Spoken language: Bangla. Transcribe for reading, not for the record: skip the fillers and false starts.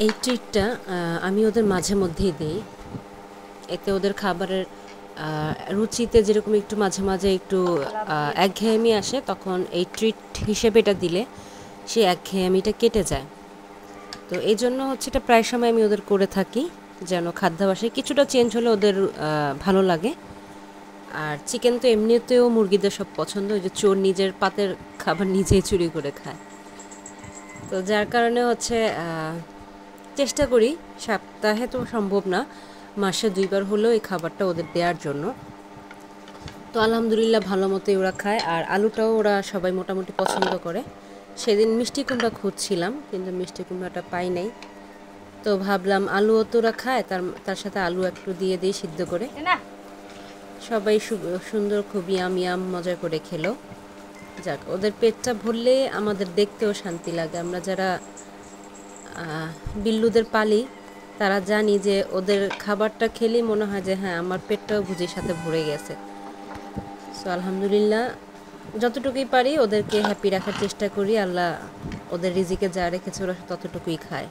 এই ট্রিটটা আমি ওদের মাঝে মধ্যেই দিই। এতে ওদের খাবারের রুচিতে যেরকম একটু মাঝে মাঝে একটু একঘেয়েমি আসে, তখন এই ট্রিট হিসেবে এটা দিলে সেই একঘেয়েমিটা কেটে যায়। তো এই জন্য হচ্ছে এটা প্রায় সময় আমি ওদের করে থাকি, যেন খাদ্যাভ্যাসে কিছুটা চেঞ্জ হলে ওদের ভালো লাগে। আর চিকেন তো এমনিতেও মুরগিদের সব পছন্দ, ওই যে চোর নিজের পাতের খাবার নিজেই চুরি করে খায়। তো যার কারণে হচ্ছে চেষ্টা করি, সপ্তাহে তো সম্ভব না, মাসে 2 বার হলেও এই খাবারটা ওদের দেওয়ার জন্য। তো আলহামদুলিল্লাহ ভালো মতোই ওরা খায়, আর আলুটাও ওরা সবাই মোটামুটি পছন্দ করে। সেদিন মিষ্টি কুমড়া খুঁজছিলাম, কিন্তু মিষ্টি কুমড়াটা পাই নাই। তো ভাবলাম আলুও তো ওরা খায়, তার তার সাথে আলু একটু দিয়ে দিই সিদ্ধ করে। সবাই সুন্দর খুব ইয়াম ইয়াম মজা করে খেলো। যাক, ওদের পেটটা ভরলে আমাদের দেখতেও শান্তি লাগে। আমরা যারা বিল্লুদের পালি তারা জানি যে ওদের খাবারটা খেলেই মনে হয় যে হ্যাঁ, আমার পেটটাও ভুজির সাথে ভরে গেছে। সো আলহামদুলিল্লাহ যতটুকুই পারি ওদেরকে হ্যাপি রাখার চেষ্টা করি। আল্লাহ ওদের রিজিকে যা রেখেছে ওরা ততটুকুই খায়।